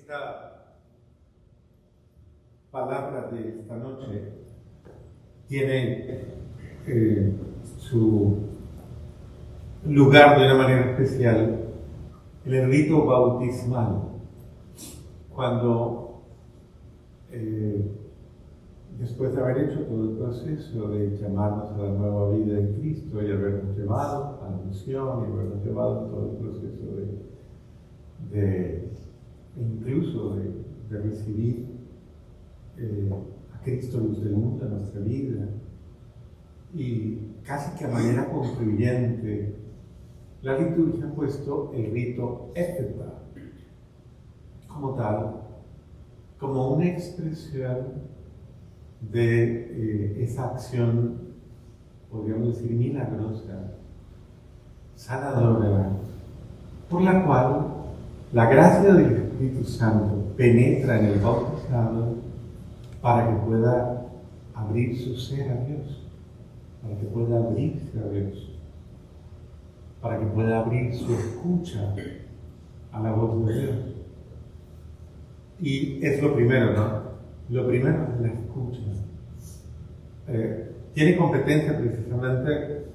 Esta palabra de esta noche tiene su lugar de una manera especial en el rito bautismal, cuando después de haber hecho todo el proceso de llamarnos a la nueva vida en Cristo y habernos llevado a la misión y habernos llevado a todo el proceso incluso de recibir a Cristo luz del mundo en nuestra vida, y casi que a manera concluyente la liturgia ha puesto el rito éfeta como tal, como una expresión de esa acción, podríamos decir, milagrosa, sanadora, por la cual la gracia del Espíritu Santo penetra en el bautizado para que pueda abrir su ser a Dios, para que pueda abrirse a Dios, para que pueda abrir su escucha a la voz de Dios. Y es lo primero, ¿no? Lo primero es la escucha. Tiene competencia precisamente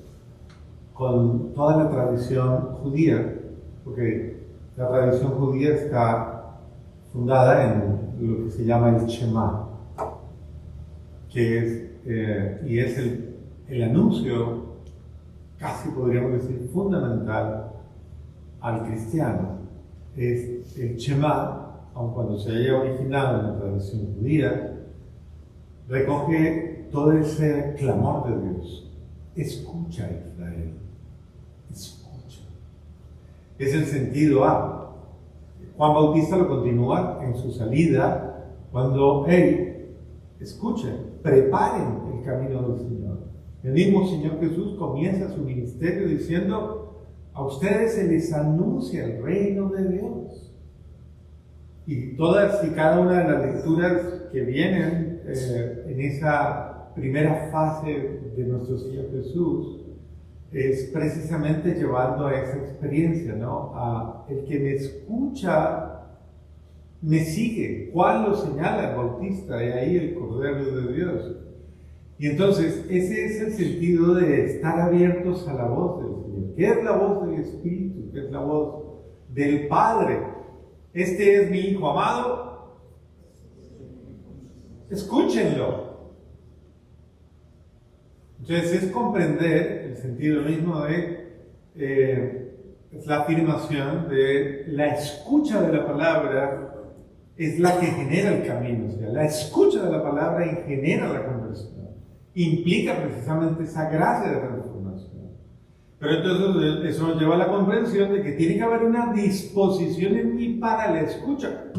con toda la tradición judía, porque la tradición judía está fundada en lo que se llama el Shema, que es el anuncio, casi podríamos decir fundamental, al cristiano. Es el Shema, aun cuando se haya originado en la tradición judía, recoge todo ese clamor de Dios. Escucha, Israel, escucha. Es el sentido A. Juan Bautista lo continúa en su salida cuando escuchen, preparen el camino del Señor. El mismo Señor Jesús comienza su ministerio diciendo: a ustedes se les anuncia el reino de Dios. Y todas y cada una de las lecturas que vienen en esa primera fase de nuestro Señor Jesús es precisamente llevando a esa experiencia, ¿no? A el que me escucha, me sigue. Juan lo señala, el Bautista, y ahí el Cordero de Dios. Y entonces, ese es el sentido de estar abiertos a la voz del Señor. ¿Qué es la voz del Espíritu? ¿Qué es la voz del Padre? Este es mi Hijo amado. Escúchenlo. Entonces, es comprender el sentido mismo es la afirmación de la escucha de la palabra es la que genera el camino. O sea, la escucha de la palabra genera la conversión. Implica precisamente esa gracia de transformación. Pero entonces eso nos lleva a la comprensión de que tiene que haber una disposición en mí para la escucha.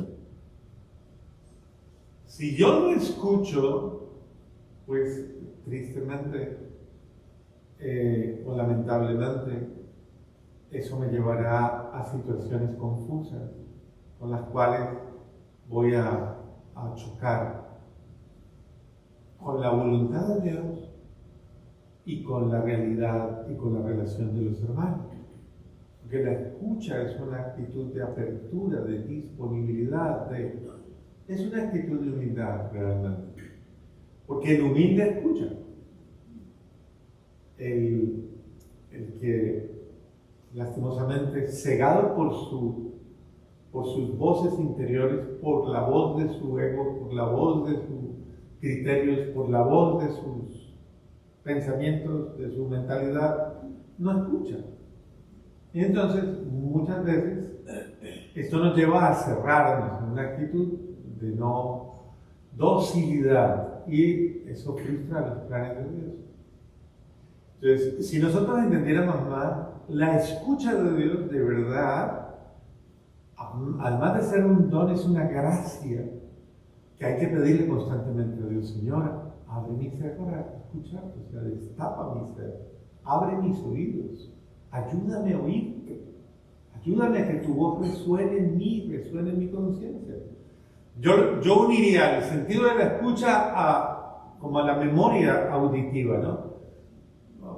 Si yo no escucho, pues tristemente o lamentablemente, eso me llevará a situaciones confusas con las cuales voy a chocar con la voluntad de Dios y con la realidad y con la relación de los hermanos. Porque la escucha es una actitud de apertura, de disponibilidad, es una actitud de humildad realmente. Porque el humilde escucha. El que lastimosamente, cegado por sus voces interiores, por la voz de su ego, por la voz de sus criterios, por la voz de sus pensamientos, de su mentalidad, no escucha. Y entonces, muchas veces, esto nos lleva a cerrarnos en una actitud de no docilidad, y eso frustra los planes de Dios. Entonces, si nosotros entendiéramos más, la escucha de Dios de verdad, además de ser un don, es una gracia que hay que pedirle constantemente a Dios. Señor, abre mi ser para escuchar, o sea, destapa mi ser, abre mis oídos, ayúdame a oírte, ayúdame a que tu voz resuene en mí, resuene en mi conciencia. Yo uniría el sentido de la escucha como a la memoria auditiva, ¿no?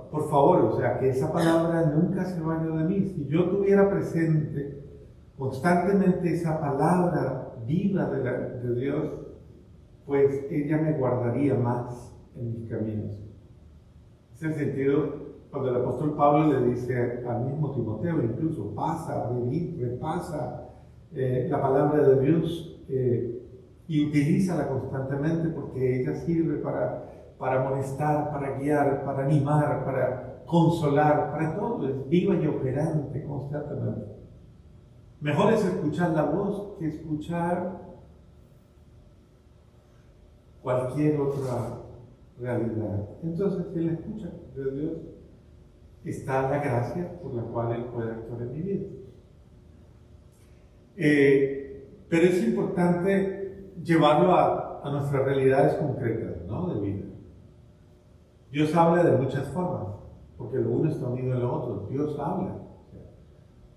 Por favor, o sea, que esa palabra nunca se vaya de mí. Si yo tuviera presente constantemente esa palabra viva de Dios, pues ella me guardaría más en mis caminos. Es el sentido cuando el apóstol Pablo le dice al mismo Timoteo, incluso pasa, repasa la palabra de Dios y utilízala constantemente, porque ella sirve para amonestar, para guiar, para animar, para consolar, para todo. Es viva y operante constantemente. Mejor es escuchar la voz que escuchar cualquier otra realidad. Entonces, si él escucha de Dios, está la gracia por la cual él puede actuar en mi vida. Pero es importante llevarlo a nuestras realidades concretas, ¿no? De vida. Dios habla de muchas formas, porque lo uno está unido en lo otro. Dios habla.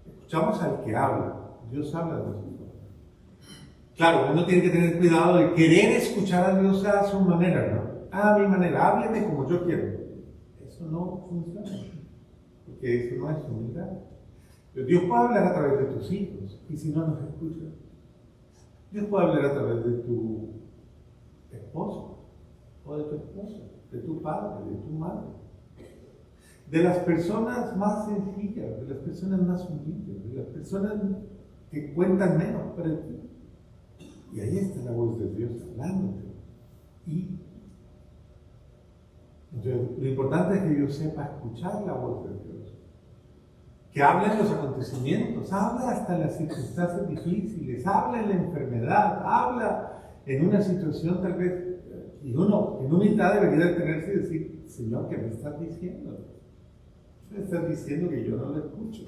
Escuchamos al que habla. Dios habla de nosotros. Claro, uno tiene que tener cuidado de querer escuchar a Dios a su manera, ¿no? A mi manera, hábleme como yo quiero. Eso no funciona, porque eso no es humildad. Dios puede hablar a través de tus hijos, y si no nos escuchas, Dios puede hablar a través de tu esposo, o de tu esposa, de tu padre, de tu madre, de las personas más sencillas, de las personas más humildes, de las personas que cuentan menos para ti. Y ahí está la voz de Dios hablándote. Y entonces, lo importante es que yo sepa escuchar la voz de Dios. Que habla en los acontecimientos, habla hasta en las circunstancias difíciles, habla en la enfermedad, habla en una situación tal vez, y uno en humildad debería detenerse y decir, Señor, ¿qué me estás diciendo? Me estás diciendo que yo no lo escucho.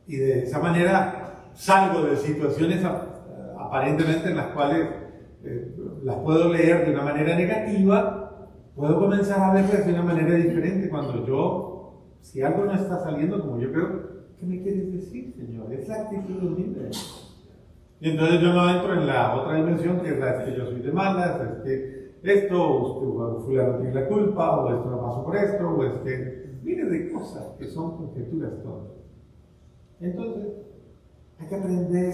Y de esa manera salgo de situaciones aparentemente en las cuales las puedo leer de una manera negativa, puedo comenzar a verlas de una manera diferente cuando si algo no está saliendo como yo creo, ¿qué me quieres decir, Señor? Es la actitud humilde. Y entonces yo no entro en la otra dimensión, que es la que yo soy de malas, es que esto, fulano tiene la culpa, o esto no pasó por esto, o es que, mire de cosas que son conjeturas todas. Entonces, hay que aprender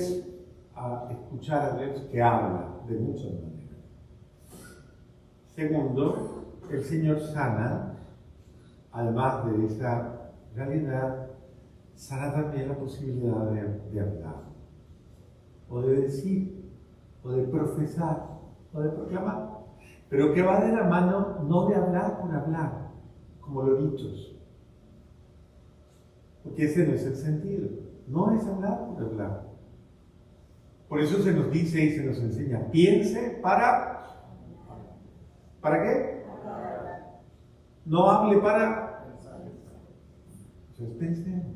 a escuchar a Dios que habla de muchas maneras. Segundo, el Señor sana, además de esa realidad, sana también la posibilidad de hablar, o de decir, o de profesar, o de proclamar. Pero que va de la mano no de hablar por hablar, como loritos. Porque ese no es el sentido. No es hablar por hablar. Por eso se nos dice y se nos enseña, piense ¿para qué? No hable para... Entonces pensemos.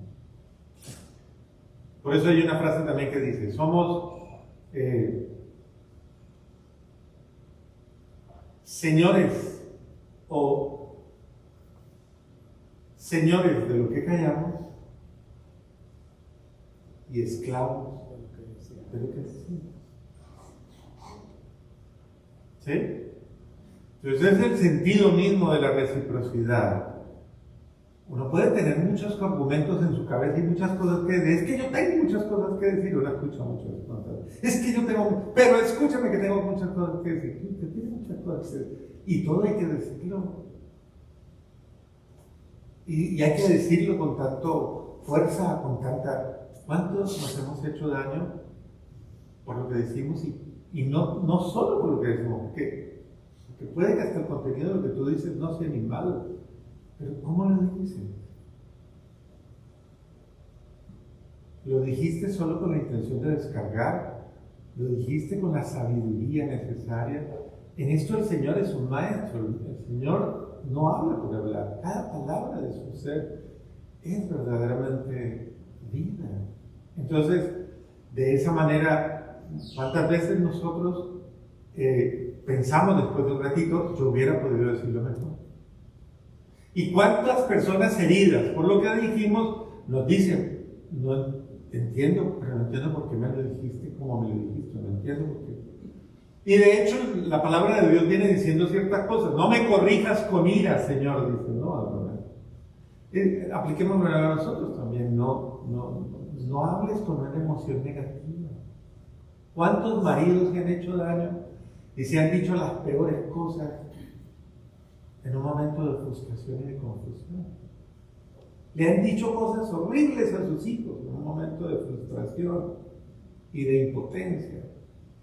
Por eso hay una frase también que dice, somos señores de lo que callamos y esclavos de lo que decimos. ¿Sí? Entonces es el sentido mismo de la reciprocidad. Uno puede tener muchos argumentos en su cabeza y muchas cosas que decir. Es que yo tengo muchas cosas que decir. Uno escucha muchas cosas. Es que yo tengo... Pero escúchame que tengo muchas cosas que decir. Usted tiene muchas cosas que decir. Y todo hay que decirlo. Y hay que decirlo con tanto fuerza, con tanta... ¿Cuántos nos hemos hecho daño por lo que decimos? Y no solo por lo que decimos, porque puede que hasta el contenido de lo que tú dices no sea ni malo. Pero ¿cómo lo dices? ¿Lo dijiste solo con la intención de descargar? ¿Lo dijiste con la sabiduría necesaria? En esto el Señor es un maestro. El Señor no habla por hablar. Cada palabra de su ser es verdaderamente vida. Entonces, de esa manera, ¿cuántas veces nosotros pensamos después de un ratito, yo hubiera podido decirlo mejor? ¿Y cuántas personas heridas por lo que dijimos nos dicen, no entiendo, pero no entiendo por qué me lo dijiste como me lo dijiste, no entiendo por qué? Y de hecho, la palabra de Dios viene diciendo ciertas cosas. No me corrijas con ira, Señor, dice, no. Apliquémoslo a nosotros también, no hables con una emoción negativa. ¿Cuántos maridos se han hecho daño y se han dicho las peores cosas en un momento de frustración y de confusión? Le han dicho cosas horribles a sus hijos en un momento de frustración y de impotencia.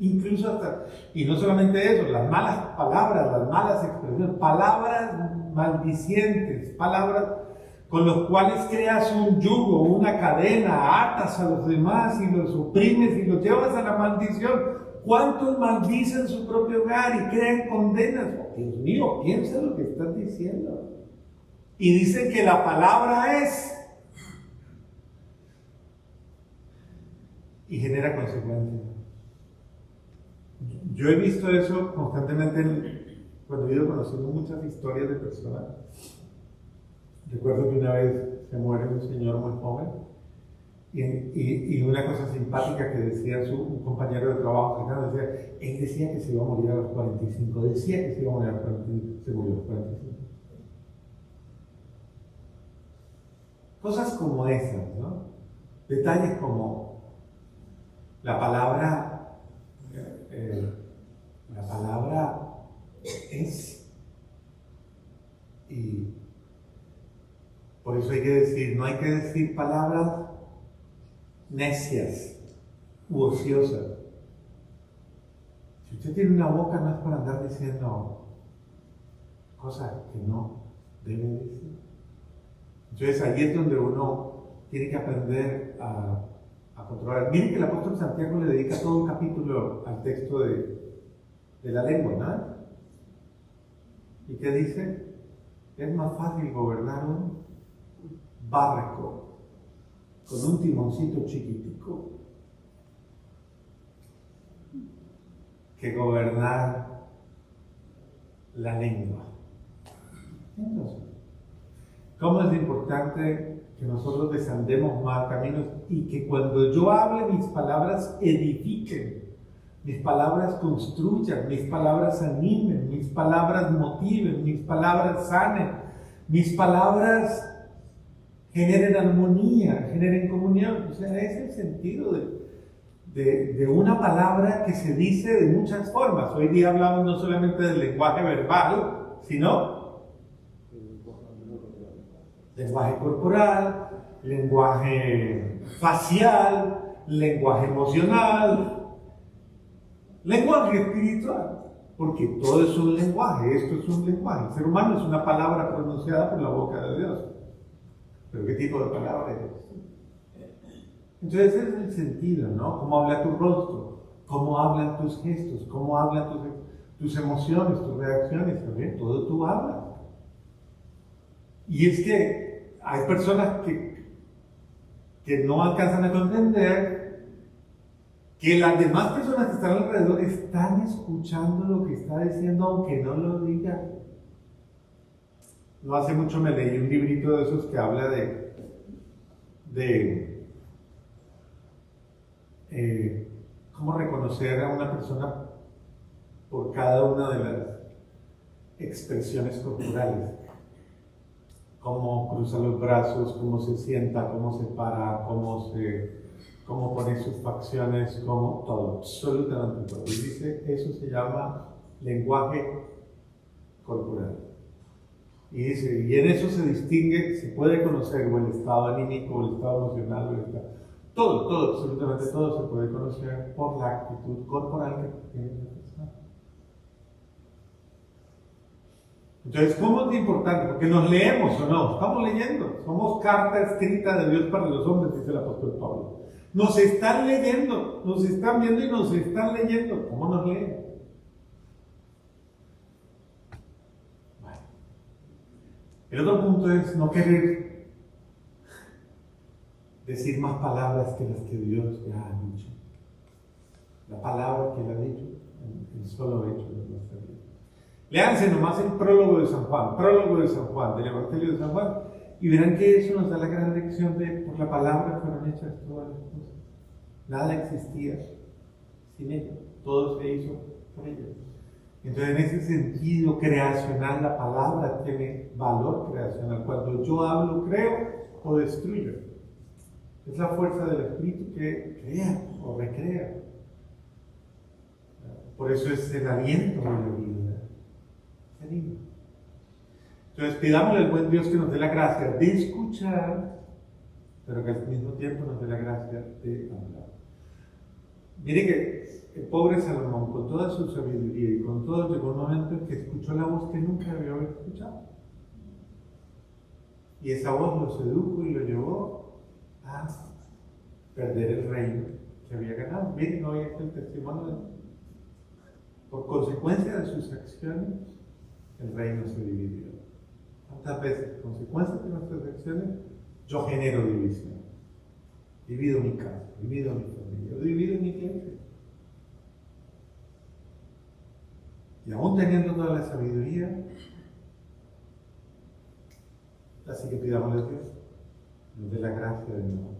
Incluso hasta, y no solamente eso, las malas palabras, las malas expresiones, palabras maldicientes, palabras con las cuales creas un yugo, una cadena, atas a los demás y los oprimes y los llevas a la maldición. ¿Cuántos maldicen su propio hogar y crean condenas? Oh, Dios mío, piensa lo que estás diciendo. Y dicen que la palabra es, y genera consecuencias. Yo he visto eso constantemente cuando he ido conociendo muchas historias de personas. Recuerdo que una vez se muere un señor muy joven y una cosa simpática que decía un compañero de trabajo cercano, él decía que se iba a morir a los 45, decía que se iba a morir a los 45, se murió a los 45. Cosas como esas, ¿no? Detalles como la palabra es, y por eso hay que decir, no hay que decir palabras necias u ociosas. Si usted tiene una boca, no es para andar diciendo cosas que no debe decir. Entonces ahí es donde uno tiene que aprender a controlar. Miren que el apóstol Santiago le dedica todo un capítulo al texto de la lengua, ¿no? ¿Y qué dice? Es más fácil gobernar un barco con un timoncito chiquitico que gobernar la lengua. Entonces, ¿cómo es importante que nosotros desandemos más caminos y que cuando yo hable mis palabras edifiquen, mis palabras construyan, mis palabras animen, mis palabras motiven, mis palabras sanen, mis palabras generen armonía, generen comunión? O sea, es el sentido de una palabra que se dice de muchas formas. Hoy día hablamos no solamente del lenguaje verbal, sino lenguaje corporal, lenguaje facial, lenguaje emocional, lenguaje espiritual, porque todo es un lenguaje, esto es un lenguaje. El ser humano es una palabra pronunciada por la boca de Dios. ¿Pero qué tipo de palabra es? Entonces ese es el sentido, ¿no? Cómo habla tu rostro, cómo hablan tus gestos, cómo hablan tus emociones, tus reacciones, ¿sabes? Todo tú hablas. Y es que hay personas que no alcanzan a comprender que las demás personas que están alrededor están escuchando lo que está diciendo aunque no lo diga. No hace mucho me leí un librito de esos que habla de cómo reconocer a una persona por cada una de las expresiones corporales. Cómo cruza los brazos, cómo se sienta, cómo se para, cómo pone sus facciones, cómo todo, absolutamente todo. Y dice, eso se llama lenguaje corporal. Y dice, y en eso se distingue, se puede conocer o el estado anímico, o el estado emocional, o el estado, todo, absolutamente todo se puede conocer por la actitud corporal que tiene la persona. Entonces, ¿cómo es importante? Porque nos leemos o no, estamos leyendo, somos carta escrita de Dios para los hombres, dice el apóstol Pablo. Nos están leyendo, nos están viendo y nos están leyendo. ¿Cómo nos leen? Bueno. El otro punto es no querer decir más palabras que las que Dios ya ha dicho. La palabra que Él ha dicho, el solo hecho de nuestra vida. Léanse nomás el prólogo de San Juan, del Evangelio de San Juan, y verán que eso nos da la gran lección de por la palabra fueron hechas todas las cosas. Nada existía sin ella, todo se hizo por ella. Entonces, en ese sentido creacional, la palabra tiene valor creacional. Cuando yo hablo, creo o destruyo. Es la fuerza del Espíritu que crea o recrea. Por eso es el aliento de la vida. Se anima. Entonces pidámosle al buen Dios que nos dé la gracia de escuchar, pero que al mismo tiempo nos dé la gracia de hablar. Mire que el pobre Salomón, con toda su sabiduría y con todo, llegó un momento en que escuchó la voz que nunca debió haber escuchado. Y esa voz lo sedujo y lo llevó a perder el reino que había ganado. Miren, hoy es el testimonio de, por consecuencia de sus acciones, el reino se dividió. ¿Cuántas veces, consecuencia de nuestras acciones, yo genero división? Divido mi casa, divido mi familia, divido mi iglesia. Y aún teniendo toda la sabiduría, así que pidámosle a Dios, nos dé la gracia de no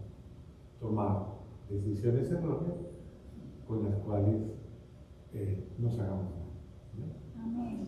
tomar decisiones erróneas con las cuales nos hagamos mal. Amén.